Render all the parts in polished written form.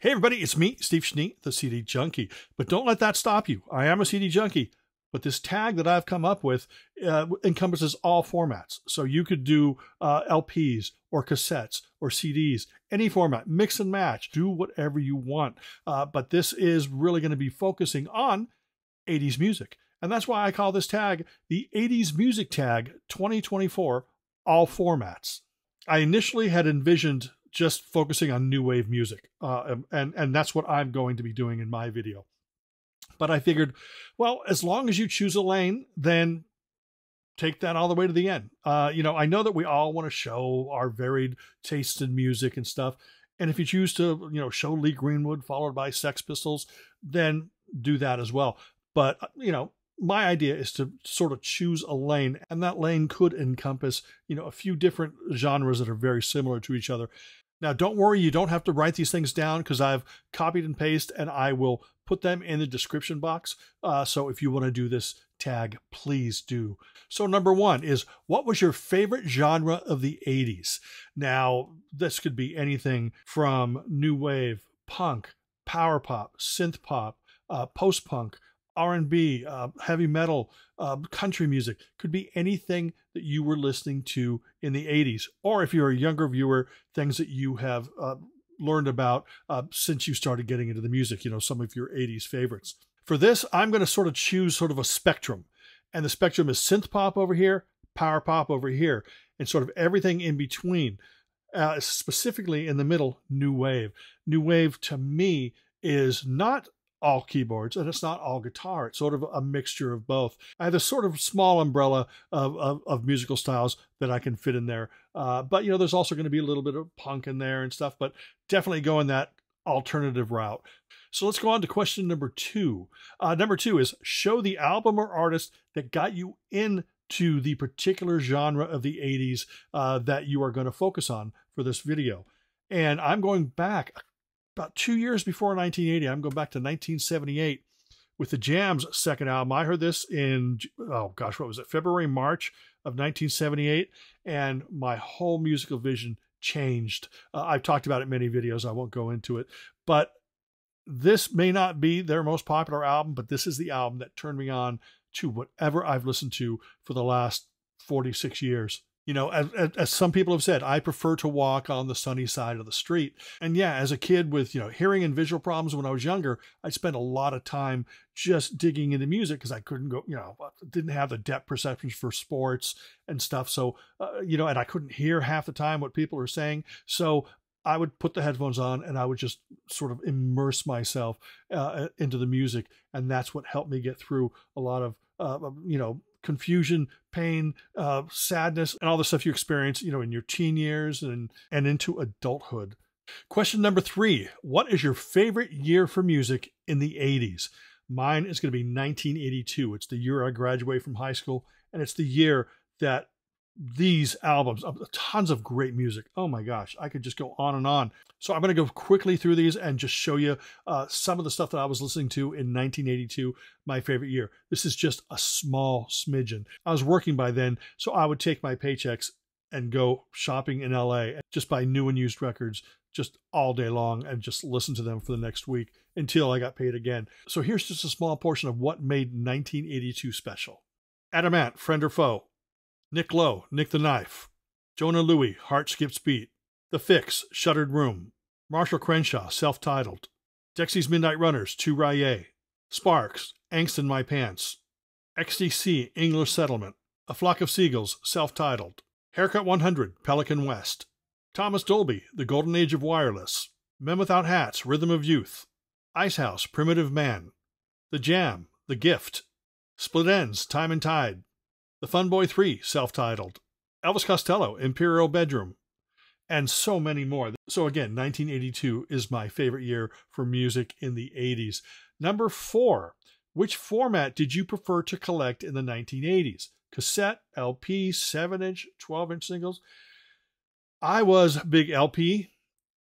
Hey everybody, it's me, Steve Schnee, the CD Junkie. But don't let that stop you. I am a CD Junkie, but this tag that I've come up with encompasses all formats. So you could do LPs or cassettes or CDs, any format, mix and match, do whatever you want. But this is really going to be focusing on 80s music. And that's why I call this tag the 80s Music Tag 2024, all formats. I initially had envisioned just focusing on new wave music. And that's what I'm going to be doing in my video. But I figured, well, as long as you choose a lane, then take that all the way to the end. I know that we all want to show our varied tastes in music and stuff. And if you choose to, show Lee Greenwood followed by Sex Pistols, then do that as well. But, my idea is to sort of choose a lane, and that lane could encompass, a few different genres that are very similar to each other. Now, don't worry, you don't have to write these things down because I've copied and pasted, and I will put them in the description box. So if you want to do this tag, please do. So number one is, what was your favorite genre of the 80s? Now, this could be anything from new wave, punk, power pop, synth pop, post-punk, R&B, heavy metal, country music. Could be anything that you were listening to in the 80s. Or if you're a younger viewer, things that you have learned about since you started getting into the music, some of your 80s favorites. For this, I'm going to sort of choose sort of a spectrum. And the spectrum is synth pop over here, power pop over here, and sort of everything in between. Specifically in the middle, new wave. New wave to me is not all keyboards, and it's not all guitar. It's sort of a mixture of both. I have this sort of small umbrella of musical styles that I can fit in there. But, there's also going to be a little bit of punk in there and stuff, but definitely go in that alternative route. So let's go on to question number two. Number two is, show the album or artist that got you into the particular genre of the 80s that you are going to focus on for this video. And I'm going back about 2 years before 1980. I'm going back to 1978 with the Jam's second album. I heard this in, February, March of 1978, and my whole musical vision changed. I've talked about it in many videos. I won't go into it, but this may not be their most popular album, but this is the album that turned me on to whatever I've listened to for the last 46 years. As some people have said, I prefer to walk on the sunny side of the street. And yeah, as a kid with, hearing and visual problems when I was younger, I spent a lot of time just digging into music because I couldn't go, didn't have the depth perceptions for sports and stuff. So, and I couldn't hear half the time what people are saying. So I would put the headphones on and I would just sort of immerse myself into the music. And that's what helped me get through a lot of, confusion, pain, sadness, and all the stuff you experience, in your teen years and into adulthood. Question number three, what is your favorite year for music in the 80s? Mine is going to be 1982. It's the year I graduated from high school, and it's the year that these albums, tons of great music. Oh my gosh, I could just go on and on. So I'm going to go quickly through these and just show you some of the stuff that I was listening to in 1982, my favorite year. This is just a small smidgen. I was working by then, so I would take my paychecks and go shopping in LA and just buy new and used records just all day long and just listen to them for the next week until I got paid again. So here's just a small portion of what made 1982 special. Adam Ant, Friend or Foe. Nick Lowe, Nick the Knife. Jonah Louie, Heart Skips Beat. The Fix, Shuttered Room. Marshall Crenshaw, Self-Titled. Dexy's Midnight Runners, Tu Raye. Sparks, Angst in My Pants. XTC, English Settlement. A Flock of Seagulls, Self-Titled. Haircut 100, Pelican West. Thomas Dolby, The Golden Age of Wireless. Men Without Hats, Rhythm of Youth. Icehouse, Primitive Man. The Jam, The Gift. Split Ends, Time and Tide. The Fun Boy 3, Self-Titled. Elvis Costello, Imperial Bedroom. And so many more. So again, 1982 is my favorite year for music in the 80s. Number four, which format did you prefer to collect in the 1980s? Cassette, LP, 7-inch, 12-inch singles? I was big LP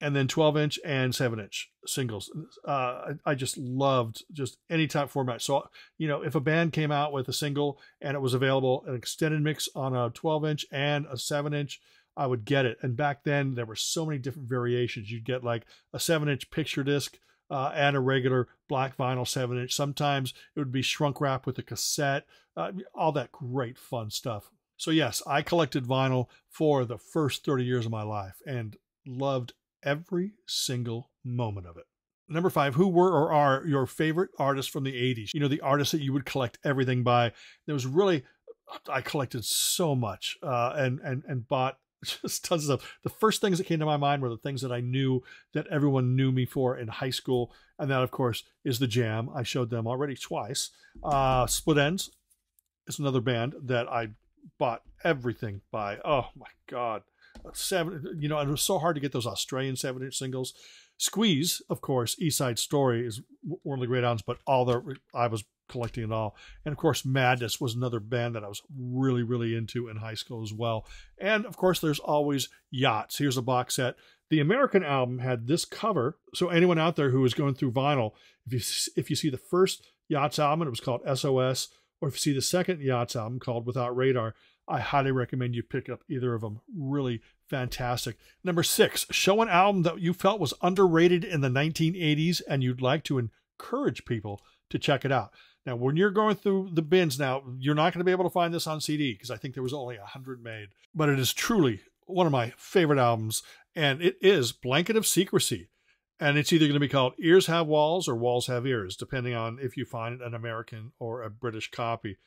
and then 12-inch and 7-inch singles. I just loved just any type format. So, if a band came out with a single and it was available, an extended mix on a 12-inch and a 7-inch, I would get it. And back then, there were so many different variations. You'd get like a 7-inch picture disc and a regular black vinyl 7-inch. Sometimes it would be shrunk wrap with a cassette, all that great fun stuff. So yes, I collected vinyl for the first 30 years of my life and loved every single moment of it. Number 5, who were or are your favorite artists from the 80s? You know, the artists that you would collect everything by. There was really, I collected so much and bought just tons of stuff. The first things that came to my mind were the things that I knew that everyone knew me for in high school. And that, of course, is the Jam. I showed them already twice. Split Enz is another band that I bought everything by. Oh my God. And it was so hard to get those Australian 7-inch singles. Squeeze, of course, East Side Story is one of the great albums, but I was collecting it all. And of course, Madness was another band that I was really, really into in high school as well. And of course, there's always Yachts. Here's a box set. The American album had this cover. So anyone out there who is going through vinyl, if you see the first Yachts album, it was called SOS, or if you see the second Yachts album called Without Radar, I highly recommend you pick up either of them. Really fantastic. Number 6, show an album that you felt was underrated in the 1980s and you'd like to encourage people to check it out. Now, when you're going through the bins now, you're not going to be able to find this on CD because I think there was only 100 made. But it is truly one of my favorite albums, and it is Blanket of Secrecy. And it's either going to be called Ears Have Walls or Walls Have Ears, depending on if you find an American or a British copy.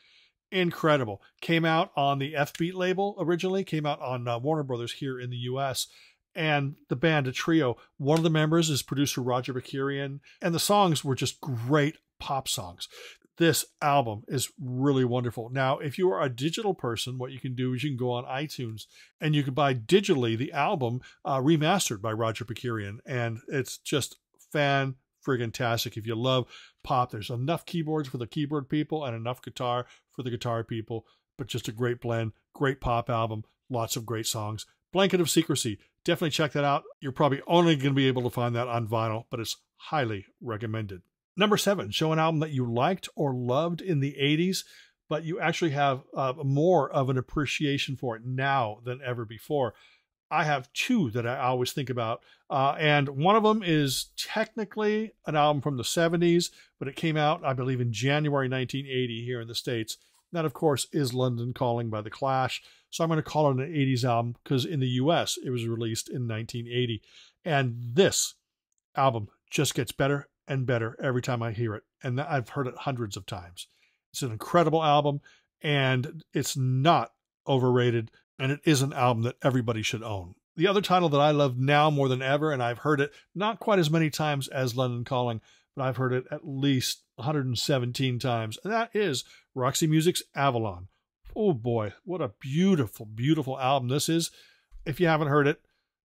Incredible. Came out on the F-Beat label originally, came out on Warner Brothers here in the US. And the band, a trio, one of the members is producer Roger Bakirian, and the songs were just great pop songs. This album is really wonderful. Now, if you are a digital person, what you can do is you can go on iTunes and you can buy digitally the album remastered by Roger Bakirian, and it's just fan-friggin-tastic. If you love pop, there's enough keyboards for the keyboard people and enough guitar for the guitar people, but just a great blend, great pop album, lots of great songs. Blanket of Secrecy. Definitely check that out. You're probably only going to be able to find that on vinyl, but it's highly recommended. Number 7, show an album that you liked or loved in the 80s, but you actually have more of an appreciation for it now than ever before. I have 2 that I always think about, and one of them is technically an album from the 70s, but it came out, I believe, in January 1980 here in the States. That, of course, is London Calling by The Clash. So I'm going to call it an 80s album because in the US, it was released in 1980. And this album just gets better and better every time I hear it. And I've heard it hundreds of times. It's an incredible album, and it's not overrated, and it is an album that everybody should own. The other title that I love now more than ever, and I've heard it not quite as many times as London Calling, but I've heard it at least 117 times, and that is Roxy Music's Avalon. Oh boy, what a beautiful, beautiful album this is. If you haven't heard it,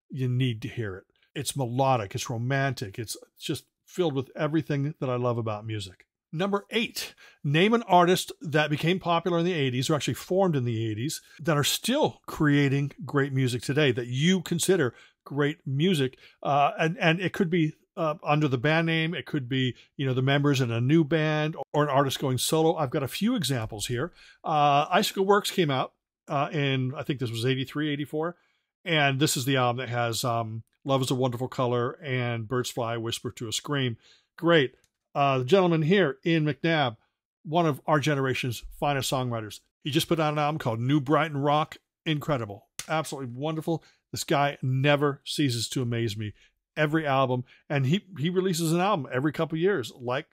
you need to hear it. It's melodic, it's romantic, it's just filled with everything that I love about music. Number 8, name an artist that became popular in the 80s, or actually formed in the 80s, that are still creating great music today, that you consider great music. And it could be under the band name, it could be, the members in a new band, or an artist going solo. I've got a few examples here. Icicle Works came out in, I think this was 83, 84. And this is the album that has Love is a Wonderful Color and Birds Fly, Whisper to a Scream. Great. The gentleman here, Ian McNabb, one of our generation's finest songwriters. He just put out an album called New Brighton Rock. Incredible. Absolutely wonderful. This guy never ceases to amaze me. Every album. And he releases an album every couple of years, like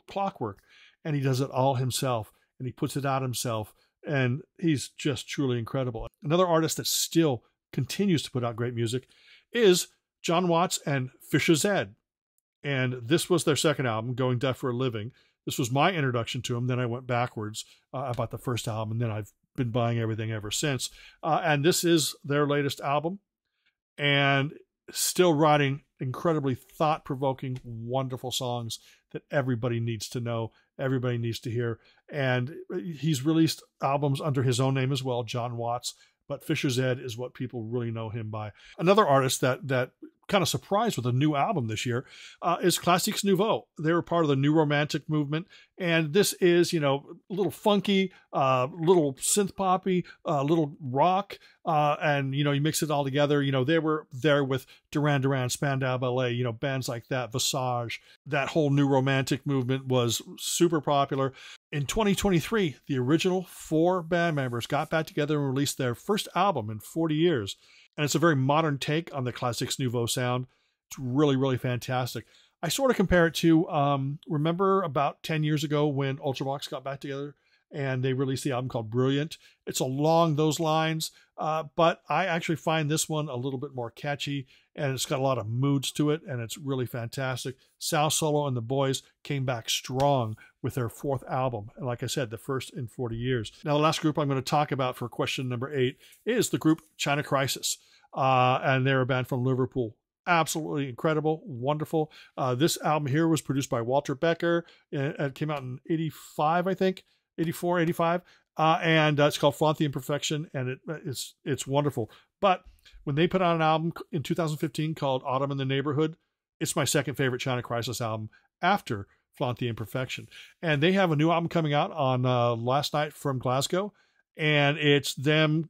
clockwork. And he does it all himself. And he puts it out himself. And he's just truly incredible. Another artist that still continues to put out great music is John Watts and Fisher Zed. And this was their second album, Going Deaf for a Living. This was my introduction to them. Then I went backwards about the first album, and then I've been buying everything ever since. And this is their latest album, and still writing incredibly thought-provoking, wonderful songs that everybody needs to know, everybody needs to hear. And he's released albums under his own name as well, John Watts, but Fisher Zed is what people really know him by. Another artist that kind of surprised with a new album this year, is Classiques Nouveaux. They were part of the New Romantic movement, and this is, you know, a little funky, little synth poppy, little rock, and, you know, you mix it all together. You know, they were there with Duran Duran, Spandau Ballet, you know, bands like that, Visage. That whole New Romantic movement was super popular. In 2023, the original 4 band members got back together and released their first album in 40 years. And it's a very modern take on the Classiques Nouveaux sound. It's really, really fantastic. I sort of compare it to, remember about 10 years ago when Ultravox got back together and they released the album called Brilliant. It's along those lines, but I actually find this one a little bit more catchy, and it's got a lot of moods to it, and it's really fantastic. Sal Solo and the boys came back strong with their 4th album, and like I said, the first in 40 years. Now, the last group I'm going to talk about for question number 8 is the group China Crisis, and they're a band from Liverpool. Absolutely incredible, wonderful. This album here was produced by Walter Becker. It came out in 85, I think. 84, 85, and it's called Flaunt the Imperfection, and it's wonderful. But when they put out an album in 2015 called Autumn in the Neighborhood, it's my second favorite China Crisis album after Flaunt the Imperfection. And they have a new album coming out on Last Night from Glasgow, and it's them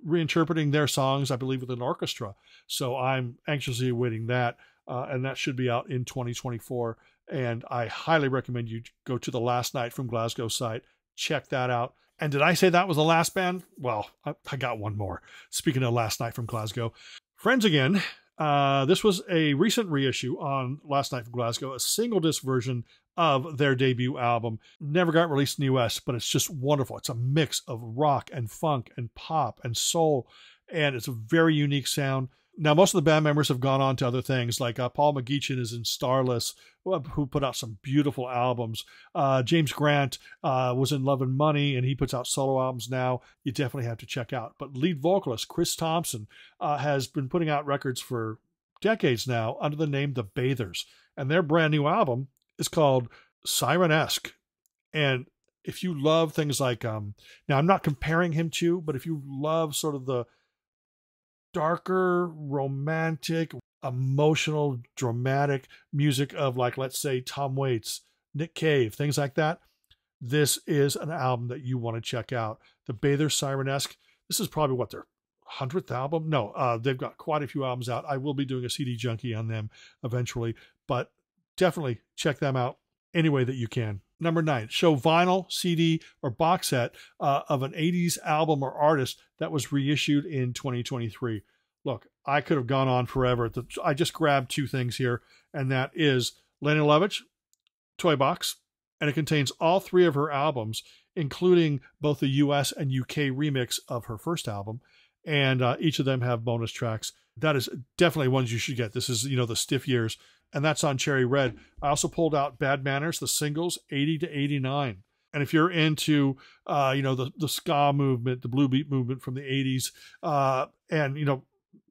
reinterpreting their songs, I believe, with an orchestra. So I'm anxiously awaiting that, and that should be out in 2024. And I highly recommend you go to the Last Night from Glasgow site. Check that out. And did I say that was the last band? Well, I got one more. Speaking of Last Night from Glasgow, Friends Again. This was a recent reissue on Last Night from Glasgow, a single disc version of their debut album. Never got released in the US, but it's just wonderful. It's a mix of rock and funk and pop and soul, and it's a very unique sound. Now, most of the band members have gone on to other things, like Paul McGeechan is in Starless, who put out some beautiful albums. James Grant was in Love and Money, and he puts out solo albums now. You definitely have to check out. But lead vocalist Chris Thompson has been putting out records for decades now under the name The Bathers. And their brand new album is called Sirenesque. And if you love things like, now I'm not comparing him to, but if you love sort of the darker, romantic, emotional, dramatic music of, like, let's say Tom Waits, Nick Cave, things like that, this is an album that you want to check out. The Bathers Sirenesque. This is probably what, their 100th album? No, they've got quite a few albums out. I will be doing a CD junkie on them eventually, but definitely check them out any way that you can. Number 9, show vinyl, CD, or box set of an 80s album or artist that was reissued in 2023. Look, I could have gone on forever. I just grabbed 2 things here, and that is Lene Lovich, Toy Box, and it contains all 3 of her albums, including both the US and UK remix of her first album, and each of them have bonus tracks. That is definitely ones you should get. This is, you know, the Stiff Years, and that's on Cherry Red. I also pulled out Bad Manners, the singles, 80 to 89. And if you're into, you know, the ska movement, the blue beat movement from the 80s, and, you know,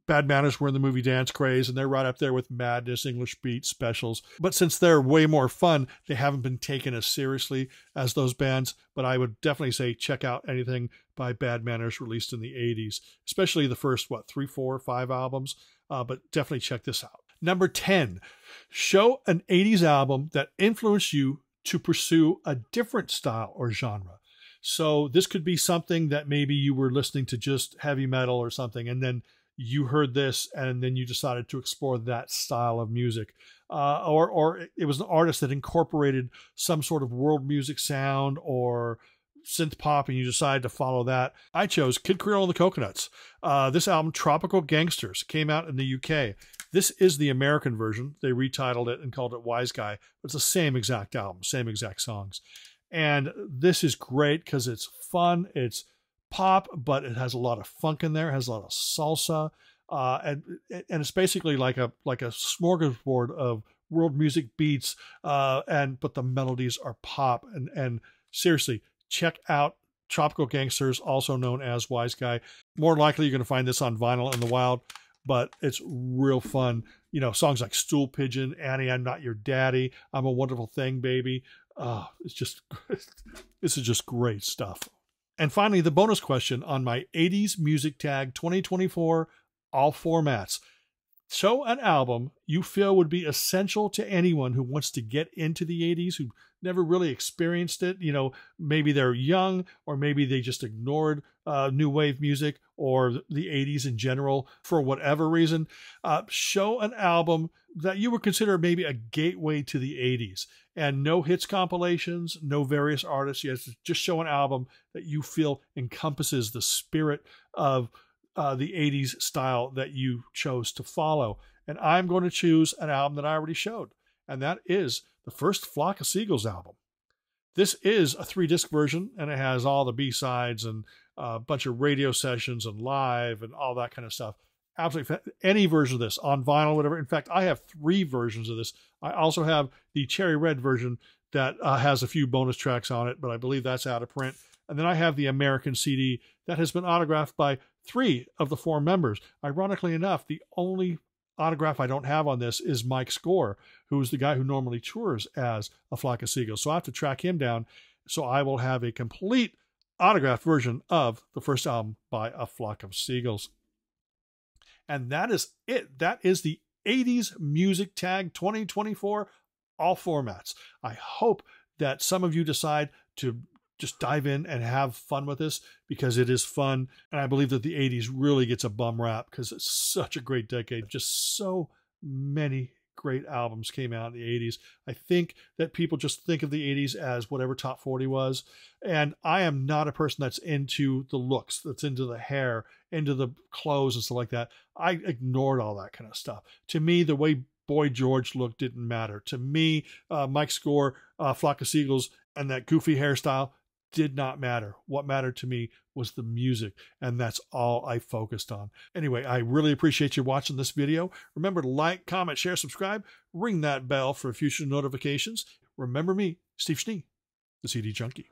Bad Manners were in the movie Dance Craze, and they're right up there with Madness, English Beat, Specials. But since they're way more fun, they haven't been taken as seriously as those bands. But I would definitely say check out anything by Bad Manners released in the 80s, especially the first, 3, 4, 5 albums. But definitely check this out. Number 10, show an 80s album that influenced you to pursue a different style or genre. So this could be something that maybe you were listening to just heavy metal or something, and then you heard this and then you decided to explore that style of music. Or it was an artist that incorporated some sort of world music sound or synth pop, and you decided to follow that. I chose Kid Creole and the Coconuts. This album, Tropical Gangsters, came out in the UK. This is the American version. They retitled it and called it Wise Guy. But it's the same exact album, same exact songs. And this is great because it's fun. It's pop, but it has a lot of funk in there. It has a lot of salsa. And it's basically like a smorgasbord of world music beats. But the melodies are pop. And seriously, check out Tropical Gangsters, also known as Wise Guy. More likely you're going to find this on vinyl in the wild, but it's real fun. You know, songs like Stool Pigeon, Annie, I'm Not Your Daddy, I'm a Wonderful Thing, Baby. This is just great stuff. And finally, the bonus question on my 80s Music Tag 2024, all formats. Show an album you feel would be essential to anyone who wants to get into the 80s, who never really experienced it. You know, maybe they're young, or maybe they just ignored new wave music or the 80s in general for whatever reason. Show an album that you would consider maybe a gateway to the 80s. And no hits compilations, no various artists. Yes, just show an album that you feel encompasses the spirit of the 80s style that you chose to follow. And I'm going to choose an album that I already showed, and that is the first Flock of Seagulls album. This is a 3-disc version, and it has all the B-sides and a bunch of radio sessions and live and all that kind of stuff. Absolutely, any version of this on vinyl, whatever. In fact, I have 3 versions of this. I also have the Cherry Red version that has a few bonus tracks on it, but I believe that's out of print. And then I have the American CD that has been autographed by 3 of the 4 members. Ironically enough, the only autograph I don't have on this is Mike Score, who's the guy who normally tours as a Flock of Seagulls. So I have to track him down. So I will have a complete autographed version of the first album by A Flock of Seagulls. And that is it. That is the 80s Music Tag 2024, all formats. I hope that some of you decide to just dive in and have fun with this, because it is fun. And I believe that the 80s really gets a bum rap because it's such a great decade. Just so many great albums came out in the 80s. I think that people just think of the 80s as whatever top 40 was. And I am not a person that's into the looks, that's into the hair, into the clothes and stuff like that. I ignored all that kind of stuff. To me, the way Boy George looked didn't matter. To me, Mike Score, Flock of Seagulls, and that goofy hairstyle did not matter. What mattered to me was the music, and that's all I focused on. Anyway, I really appreciate you watching this video. Remember to like, comment, share, subscribe, ring that bell for future notifications. Remember me, Steve Schnee, the CD Junkie.